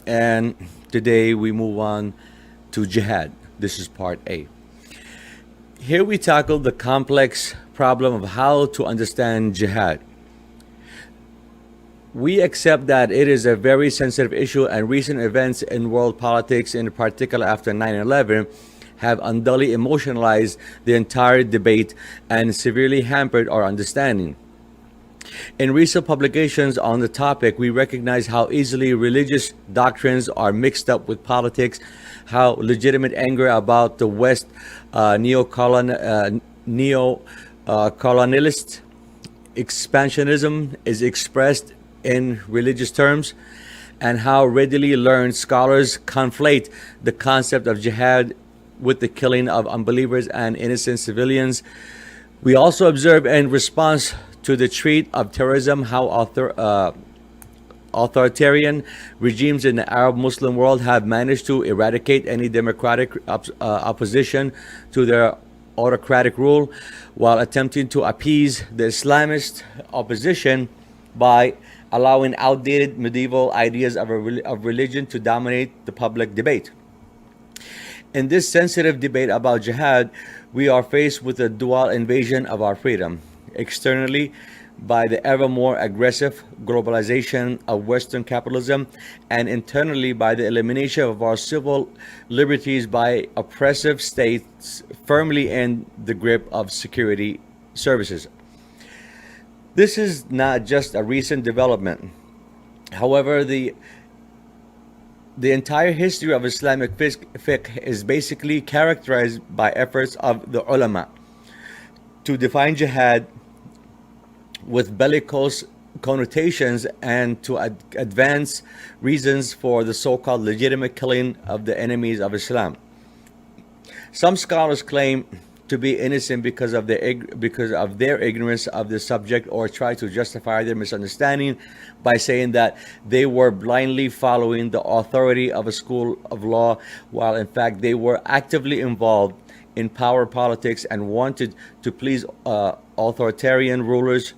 and today we move on to Jihad. This is part A. Here we tackle the complex problem of how to understand Jihad. We accept that it is a very sensitive issue, and recent events in world politics, in particular after 9/11, have unduly emotionalized the entire debate and severely hampered our understanding. In recent publications on the topic, we recognize how easily religious doctrines are mixed up with politics, how legitimate anger about the West neocolonialist expansionism is expressed in religious terms, and how readily learned scholars conflate the concept of jihad with the killing of unbelievers and innocent civilians. We also observe, in response to the threat of terrorism, how authoritarian regimes in the Arab Muslim world have managed to eradicate any democratic opposition to their autocratic rule, while attempting to appease the Islamist opposition by allowing outdated medieval ideas of religion to dominate the public debate. In this sensitive debate about jihad, we are faced with a dual invasion of our freedom. Externally, by the ever more aggressive globalization of Western capitalism, and internally by the elimination of our civil liberties by oppressive states firmly in the grip of security services. This is not just a recent development. However, the entire history of Islamic fiqh is basically characterized by efforts of the ulama to define jihad with bellicose connotations and to advance reasons for the so-called legitimate killing of the enemies of Islam. Some scholars claim to be innocent because of their ignorance of the subject, or try to justify their misunderstanding by saying that they were blindly following the authority of a school of law, while in fact they were actively involved in power politics and wanted to please authoritarian rulers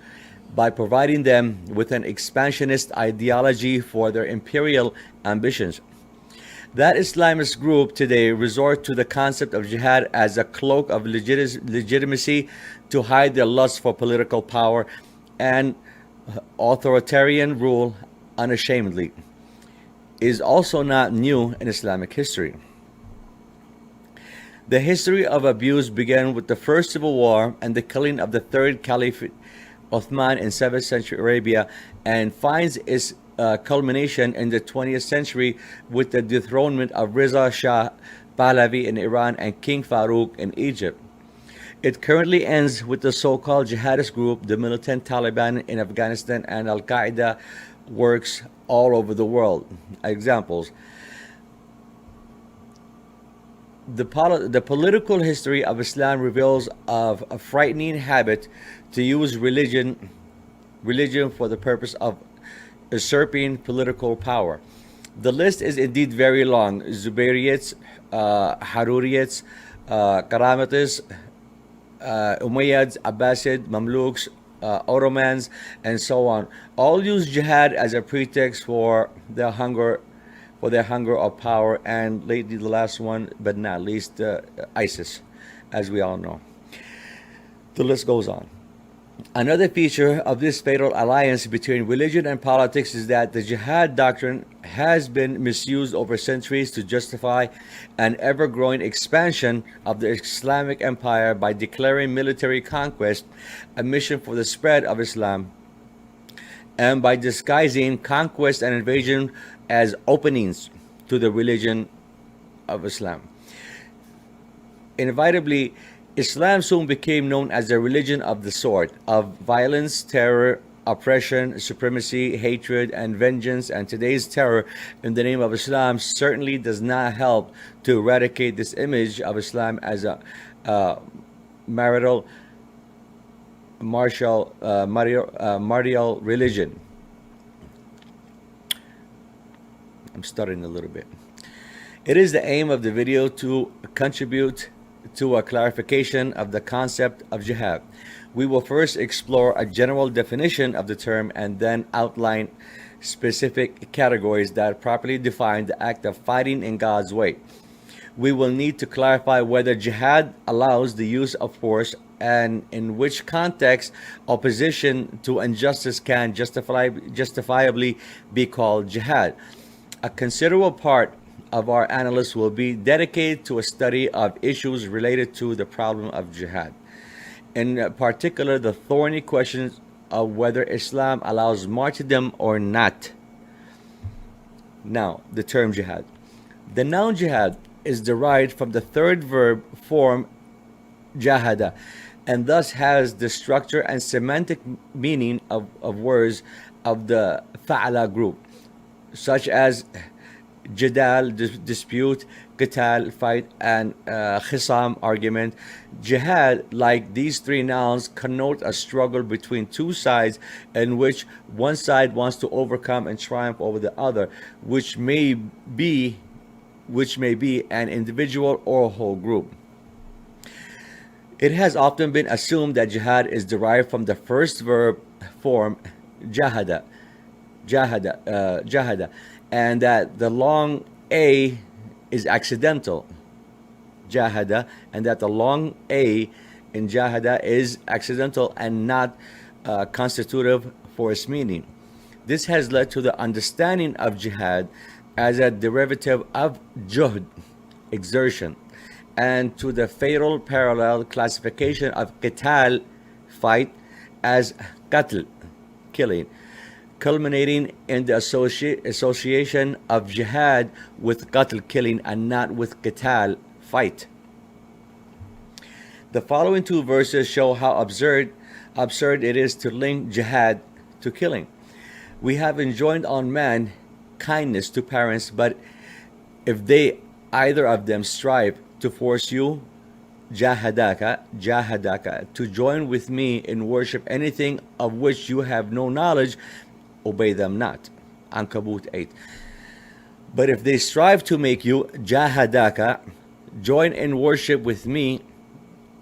by providing them with an expansionist ideology for their imperial ambitions. That Islamist group today resort to the concept of jihad as a cloak of legitimacy to hide their lust for political power and authoritarian rule unashamedly. Is also not new in Islamic history. The history of abuse began with the First Civil War and the killing of the third Caliph Uthman in 7th century Arabia, and finds its culmination in the 20th century with the dethronement of Reza Shah Pahlavi in Iran and King Farouk in Egypt. It currently ends with the so-called jihadist group, the militant Taliban in Afghanistan, and Al-Qaeda works all over the world. Examples: the political history of Islam reveals of a frightening habit to use religion for the purpose of usurping political power. The list is indeed very long. Zubayriyids, Haruriyids, Karamatists, Umayyads, Abbasid, Mamluks, Ottomans, and so on, all use jihad as a pretext for their hunger of power, and lately the last one but not least, ISIS, as we all know. The list goes on. Another feature of this fatal alliance between religion and politics is that the jihad doctrine has been misused over centuries to justify an ever-growing expansion of the Islamic empire by declaring military conquest a mission for the spread of Islam, and by disguising conquest and invasion as openings to the religion of Islam. Inevitably, Islam soon became known as the religion of the sword, of violence, terror, oppression, supremacy, hatred, and vengeance. And today's terror in the name of Islam certainly does not help to eradicate this image of Islam as a martial religion. I'm stuttering a little bit. It is the aim of the video to contribute to a clarification of the concept of jihad. We will first explore a general definition of the term and then outline specific categories that properly define the act of fighting in God's way. We will need to clarify whether jihad allows the use of force and in which context opposition to injustice can justifiably be called jihad. A considerable part of our analysis will be dedicated to a study of issues related to the problem of jihad. In particular, the thorny questions of whether Islam allows martyrdom or not. Now, the term jihad. The noun jihad is derived from the third verb form jahada, and thus has the structure and semantic meaning of words of the fa'ala group, such as jidal, dispute, qital, fight, and khisam, argument. Jihad, like these three nouns, connote a struggle between two sides in which one side wants to overcome and triumph over the other, which may be an individual or a whole group. It has often been assumed that jihad is derived from the first verb form jahada, jahada, and that the long a is accidental, jahada, and that the long a in jahada is accidental and not constitutive for its meaning. This has led to the understanding of jihad as a derivative of juhd, exertion, and to the fatal parallel classification of qital, fight, as qatl, killing, culminating in the association of jihad with qatl, killing, and not with qital, fight. The following two verses show how absurd it is to link jihad to killing. We have enjoined on man kindness to parents, but if they either of them strive to force you jahadaka to join with me in worship anything of which you have no knowledge, obey them not. Ankabut 8. But if they strive to make you jahadaka join in worship with me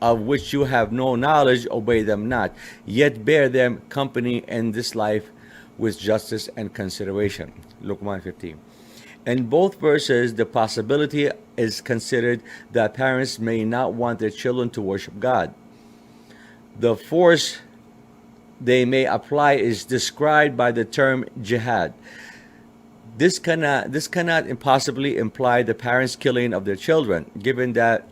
of which you have no knowledge, obey them not, yet bear them company in this life with justice and consideration. Luqman 15. In both verses, the possibility is considered that parents may not want their children to worship God. The force they may apply is described by the term jihad. This cannot impossibly imply the parents' killing of their children, given that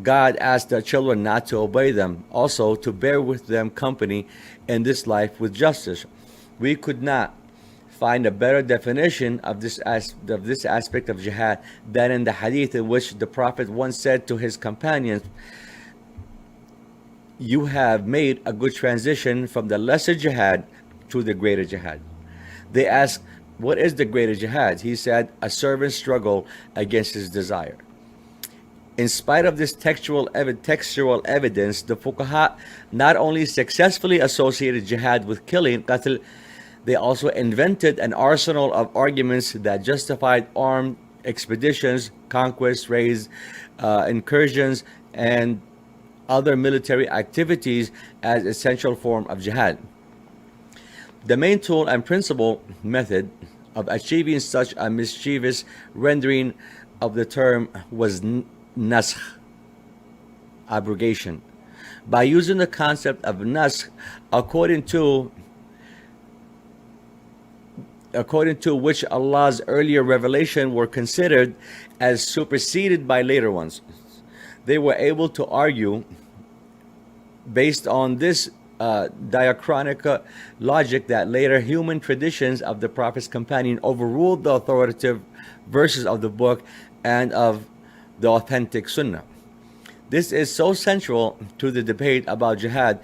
God asked their children not to obey them, also to bear with them company in this life with justice. We could not find a better definition of this aspect of jihad than in the hadith in which the Prophet once said to his companions, "You have made a good transition from the lesser jihad to the greater jihad." They asked, "What is the greater jihad?" He said, "A servant's struggle against his desire." In spite of this textual evidence, the fuqaha not only successfully associated jihad with killing, qatl, they also invented an arsenal of arguments that justified armed expeditions, conquests, raids, incursions, and other military activities as essential form of jihad. The main tool and principal method of achieving such a mischievous rendering of the term was naskh, abrogation. By using the concept of naskh according to which Allah's earlier revelation were considered as superseded by later ones, they were able to argue based on this diachronic logic that later human traditions of the Prophet's companion overruled the authoritative verses of the book and of the authentic Sunnah. This is so central to the debate about jihad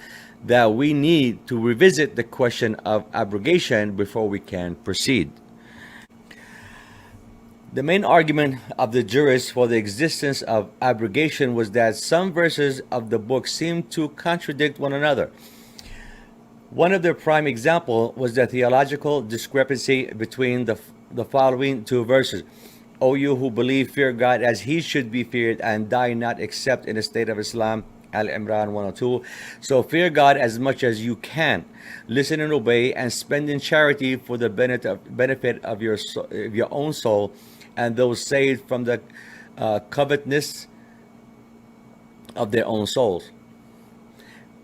that we need to revisit the question of abrogation before we can proceed. The main argument of the jurists for the existence of abrogation was that some verses of the book seemed to contradict one another. One of their prime example was the theological discrepancy between the following two verses. "O you who believe, fear God as he should be feared, and die not except in a state of Islam, Al-Imran 102. So fear God as much as you can. Listen and obey, and spend in charity for the benefit of your own soul and those saved from the covetousness of their own souls.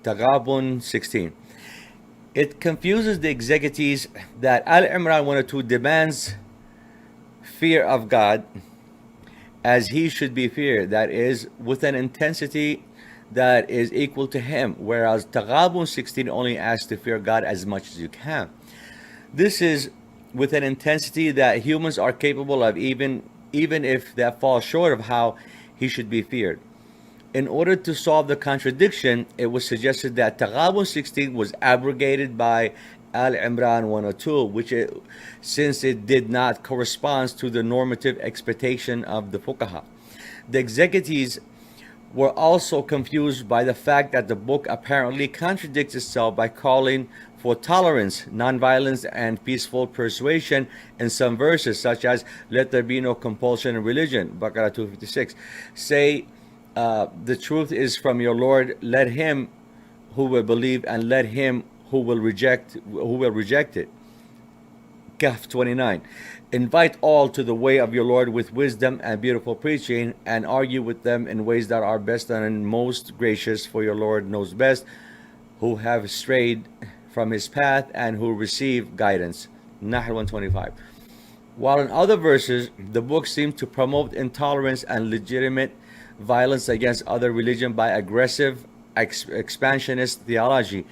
Taghabun 16. It confuses the exegetics that Al-Imran 102 demands fear of God as he should be feared, that is, with an intensity that is equal to him, whereas Taghabun 16 only asks to fear God as much as you can. This is with an intensity that humans are capable of, even if that falls short of how he should be feared. In order to solve the contradiction, it was suggested that Taghabun 16 was abrogated by Al-Imran 102, since it did not correspond to the normative expectation of the fuqaha. The exegetics were also confused by the fact that the book apparently contradicts itself by calling for tolerance, nonviolence, and peaceful persuasion in some verses, such as "Let there be no compulsion in religion," Baqarah 256. Say, the truth is from your Lord. Let him who will believe, and let him who will reject it. Kahf 29. Invite all to the way of your Lord with wisdom and beautiful preaching, and argue with them in ways that are best and most gracious, for your Lord knows best who have strayed from his path and who receive guidance. Nahl 125. While in other verses, the book seems to promote intolerance and legitimate violence against other religion by aggressive expansionist theology.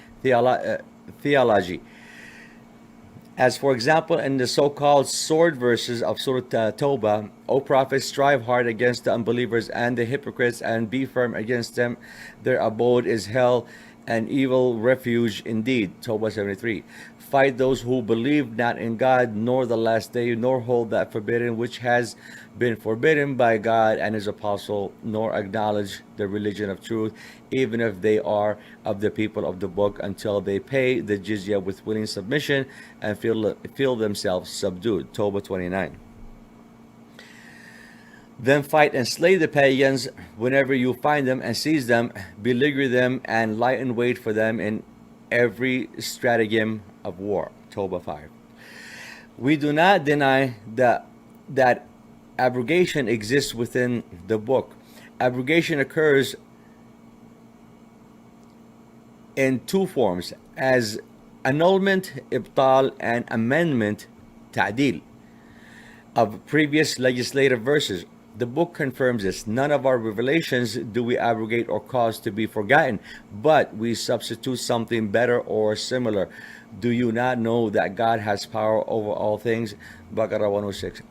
As for example, in the so-called sword verses of Surah Tawbah, O Prophet, strive hard against the unbelievers and the hypocrites, and be firm against them. Their abode is hell, an evil refuge indeed. Tawbah 73. Fight those who believe not in God, nor the last day, nor hold that forbidden which has been forbidden by God and his apostle, nor acknowledge the religion of truth, even if they are of the people of the book, until they pay the jizya with willing submission and feel themselves subdued. Tawbah 29. Then fight and slay the pagans whenever you find them, and seize them, beleaguer them, and lie in wait for them in every stratagem of war. Tawbah 5. We do not deny that abrogation exists within the book. Abrogation occurs in two forms, as annulment, ibtal, and amendment, ta'dil, of previous legislative verses. The book confirms this. None of our revelations do we abrogate or cause to be forgotten, but we substitute something better or similar. Do you not know that God has power over all things? Baqarah 106.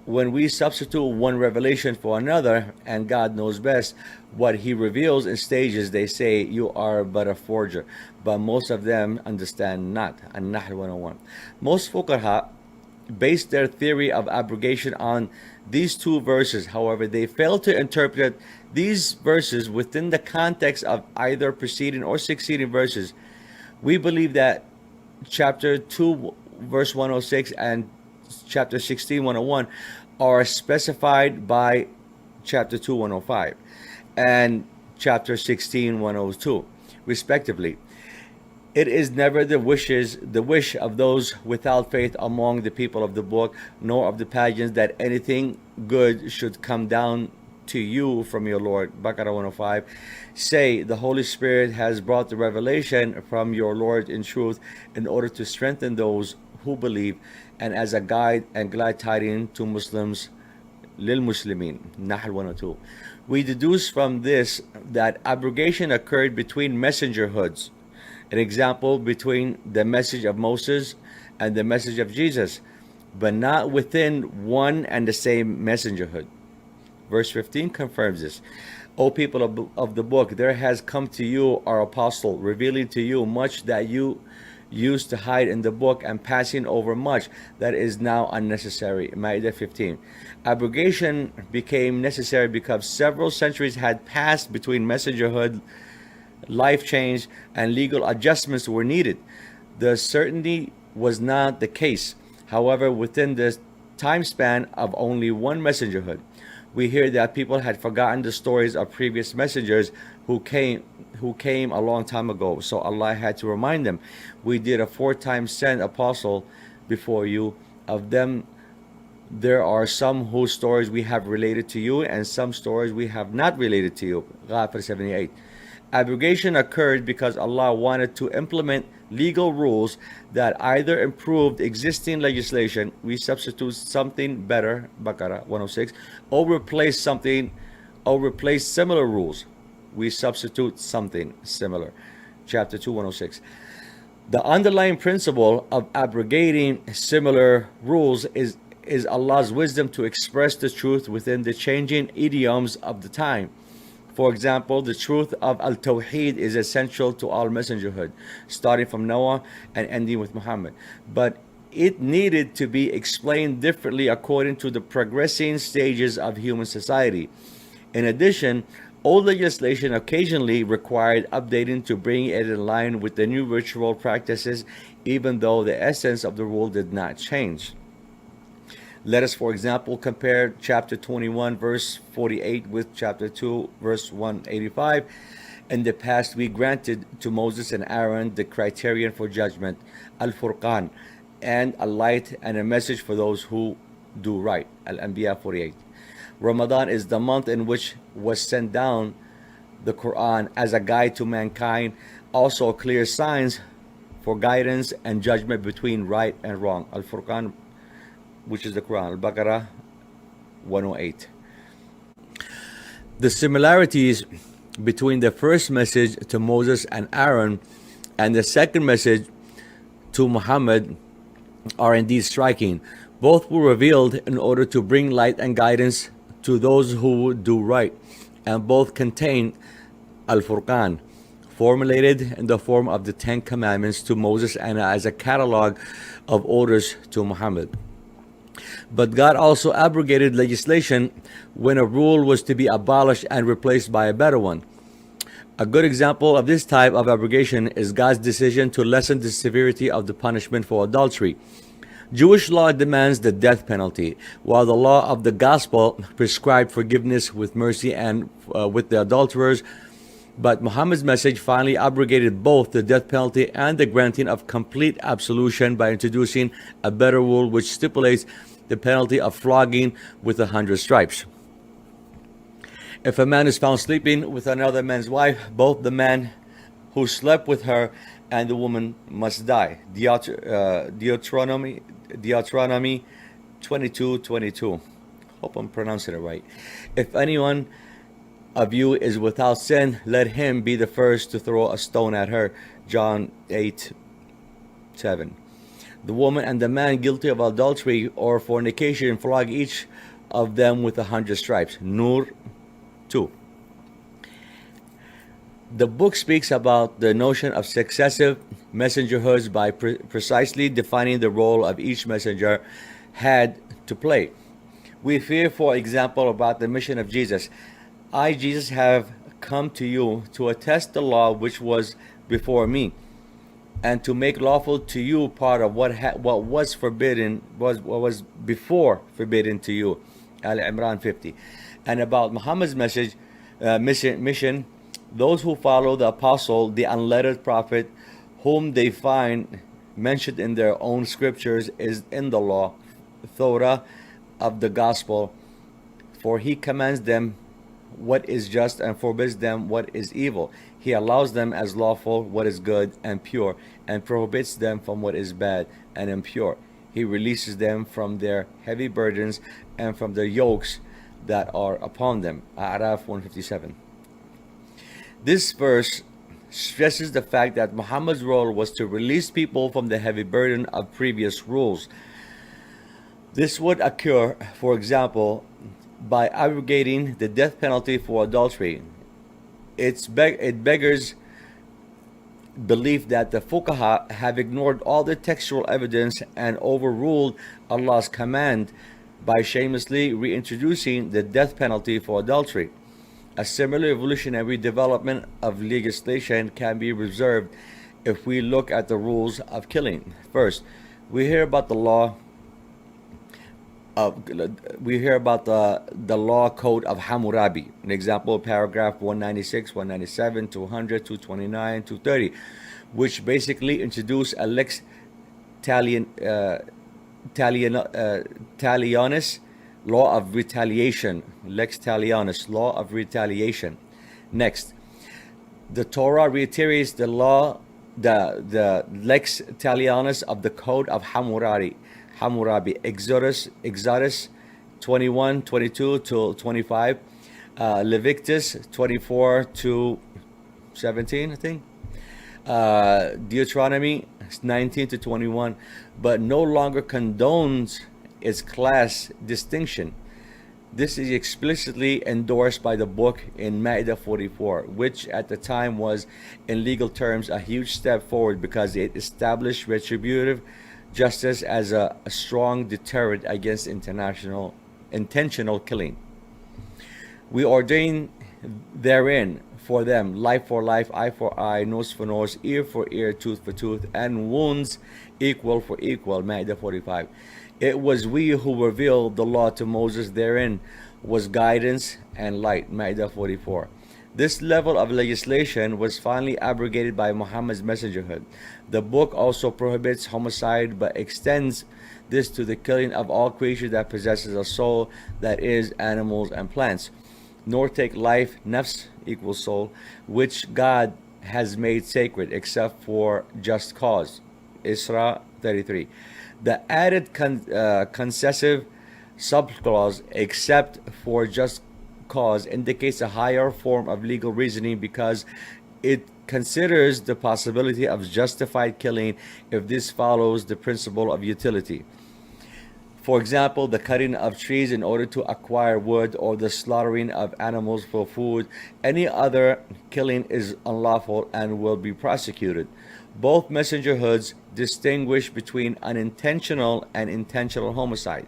When we substitute one revelation for another, and God knows best what he reveals in stages, they say you are but a forger. But most of them understand not. An-Nahl 101. Most fuqaha base their theory of abrogation on these two verses. However, they fail to interpret these verses within the context of either preceding or succeeding verses. We believe that chapter 2 verse 106 and chapter 16 101 are specified by chapter 2 105 and chapter 16 102 respectively. It is never the wish of those without faith among the people of the book, nor of the pagans, that anything good should come down to you from your Lord. Baqarah 105. Say, the Holy Spirit has brought the revelation from your Lord in truth, in order to strengthen those who believe, and as a guide and glad tidings to Muslims, lil Muslimin. Nahl 102. We deduce from this that abrogation occurred between messengerhoods. An example, between the message of Moses and the message of Jesus, but not within one and the same messengerhood. Verse 15 confirms this. O people of the book, there has come to you our apostle, revealing to you much that you used to hide in the book, and passing over much that is now unnecessary. Ma'idah 15. Abrogation became necessary because several centuries had passed between messengerhood, life change, and legal adjustments were needed. The certainty was not the case. However, within the time span of only one messengerhood, we hear that people had forgotten the stories of previous messengers who came a long time ago. So Allah had to remind them, we did a 4 times sent apostle before you. Of them there are some whose stories we have related to you, and some stories we have not related to you. Ghafir 78. Abrogation occurred because Allah wanted to implement legal rules that either improved existing legislation, we substitute something better, Baqarah 106, or replace similar rules, we substitute something similar, chapter 2, 106. The underlying principle of abrogating similar rules is Allah's wisdom to express the truth within the changing idioms of the time. For example, the truth of al-Tawheed is essential to all messengerhood, starting from Noah and ending with Muhammad. But it needed to be explained differently according to the progressing stages of human society. In addition, old legislation occasionally required updating to bring it in line with the new ritual practices, even though the essence of the rule did not change. Let us, for example, compare chapter 21, verse 48 with chapter 2, verse 185. In the past, we granted to Moses and Aaron the criterion for judgment, al-Furqan, and a light and a message for those who do right, al-Anbiya 48. Ramadan is the month in which was sent down the Quran as a guide to mankind, also clear signs for guidance and judgment between right and wrong. Al-Furqan, which is the Quran, Al-Baqarah 108. The similarities between the first message to Moses and Aaron and the second message to Muhammad are indeed striking. Both were revealed in order to bring light and guidance to those who would do right, and both contain Al-Furqan, formulated in the form of the 10 Commandments to Moses and as a catalog of orders to Muhammad. But God also abrogated legislation when a rule was to be abolished and replaced by a better one. A good example of this type of abrogation is God's decision to lessen the severity of the punishment for adultery. Jewish law demands the death penalty, while the law of the gospel prescribed forgiveness with mercy and with the adulterers. But Muhammad's message finally abrogated both the death penalty and the granting of complete absolution by introducing a better rule which stipulates the penalty of flogging with 100 stripes. If a man is found sleeping with another man's wife, both the man who slept with her and the woman must die. Deuteronomy 22:22. Hope I'm pronouncing it right. If anyone of you is without sin, let him be the first to throw a stone at her. John 8:7. The woman and the man guilty of adultery or fornication, flog each of them with 100 stripes. Nur 2. The book speaks about the notion of successive messengerhoods by precisely defining the role of each messenger had to play. We hear, for example, about the mission of Jesus. I, Jesus, have come to you to attest the law which was before me, and to make lawful to you part of what was forbidden, what was before forbidden to you. Al-Imran 50. And about Muhammad's mission, those who follow the apostle, the unlettered prophet, whom they find mentioned in their own scriptures, is in the law, Torah of the gospel, for he commands them what is just and forbids them what is evil. He allows them as lawful what is good and pure, and prohibits them from what is bad and impure. He releases them from their heavy burdens and from the yokes that are upon them. A'raf 157. This verse stresses the fact that Muhammad's role was to release people from the heavy burden of previous rules. This would occur, for example, by abrogating the death penalty for adultery. It beggars belief that the fuqaha have ignored all the textual evidence and overruled Allah's command by shamelessly reintroducing the death penalty for adultery. A similar evolutionary development of legislation can be observed if we look at the rules of killing. First, we hear about the law We hear about the law code of Hammurabi. An example, paragraph 196, 197, 200, 229, 230, which basically introduced a lex talionis, law of retaliation. Lex talionis, law of retaliation. Next, the Torah reiterates the law, the lex talionis of the code of Hammurabi, Exodus 21, 22 to 25, Leviticus 24 to 17, I think, Deuteronomy 19 to 21, but no longer condones its class distinction. This is explicitly endorsed by the book in Ma'idah 44, which at the time was, in legal terms, a huge step forward because it established retributive justice as a strong deterrent against intentional killing. We ordain therein for them life for life, eye for eye, nose for nose, ear for ear, tooth for tooth, and wounds equal for equal. Ma'idah 45. It was we who revealed the law to Moses. Therein was guidance and light. Ma'idah 44. This level of legislation was finally abrogated by Muhammad's messengerhood. The book also prohibits homicide but extends this to the killing of all creatures that possesses a soul, that is, animals and plants. Nor take life, nafs equals soul, which God has made sacred except for just cause. Isra 33. The added concessive subclause, except for just cause, indicates a higher form of legal reasoning because it considers the possibility of justified killing if this follows the principle of utility. For example, the cutting of trees in order to acquire wood, or the slaughtering of animals for food. Any other killing is unlawful and will be prosecuted. Both messengerhoods distinguish between unintentional and intentional homicide.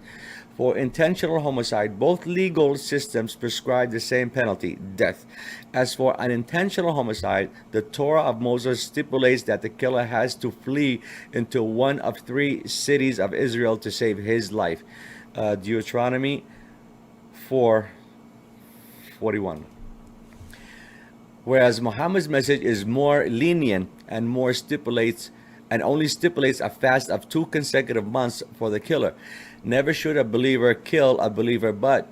For intentional homicide, both legal systems prescribe the same penalty, death. As for unintentional homicide, the Torah of Moses stipulates that the killer has to flee into one of 3 cities of Israel to save his life. Deuteronomy 4:41. Whereas Muhammad's message is more lenient and only stipulates a fast of 2 consecutive months for the killer. Never should a believer kill a believer, but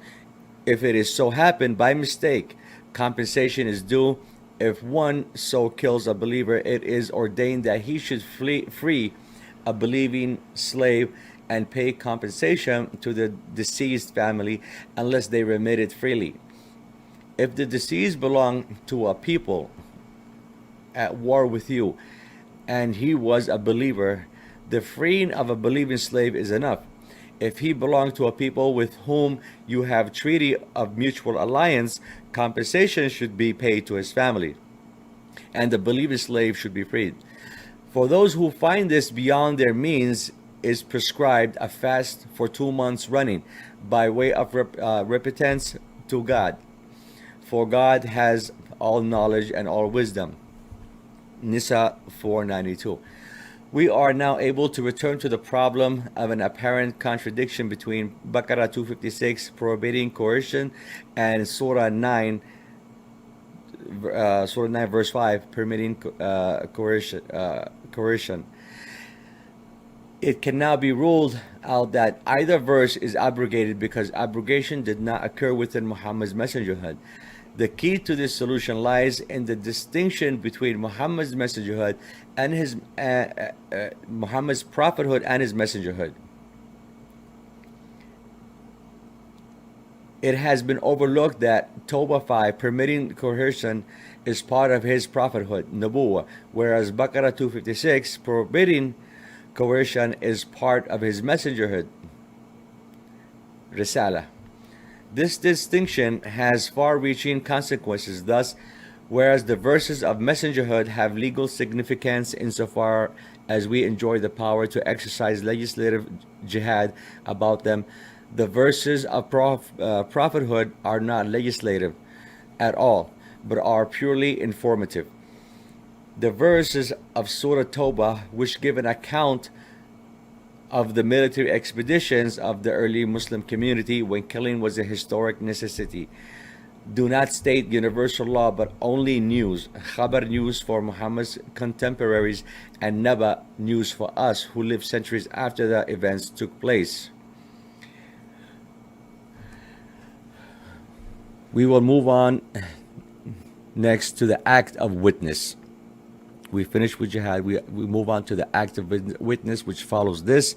if it is so happened by mistake, compensation is due. If one so kills a believer, it is ordained that he should free a believing slave and pay compensation to the deceased family unless they remit it freely. If the deceased belonged to a people at war with you, and he was a believer, the freeing of a believing slave is enough. If he belonged to a people with whom you have treaty of mutual alliance, compensation should be paid to his family, and the believing slave should be freed. For those who find this beyond their means, is prescribed a fast for 2 months running, by way of repentance to God. For God has all knowledge and all wisdom. Nisa 4:92. We are now able to return to the problem of an apparent contradiction between Baqarah 256 prohibiting coercion and Surah 9 verse 5 permitting coercion. It can now be ruled out that either verse is abrogated because abrogation did not occur within Muhammad's messengerhood. The key to this solution lies in the distinction between Muhammad's messengerhood and his Muhammad's prophethood and his messengerhood. It has been overlooked that Tawbah 5 permitting coercion is part of his prophethood, Nubuwah, whereas Baqarah 256 forbidding coercion is part of his messengerhood, Risala. This distinction has far-reaching consequences. Thus, whereas the verses of messengerhood have legal significance insofar as we enjoy the power to exercise legislative jihad about them, the verses of prophethood are not legislative at all, but are purely informative. The verses of Surah Tawbah, which give an account of the military expeditions of the early Muslim community when killing was a historic necessity. Do not state universal law, but only news. Khabar news for Muhammad's contemporaries and Naba news for us who lived centuries after the events took place. We will move on next to the act of witness. We finished with jihad. We move on to the act of witness, which follows this.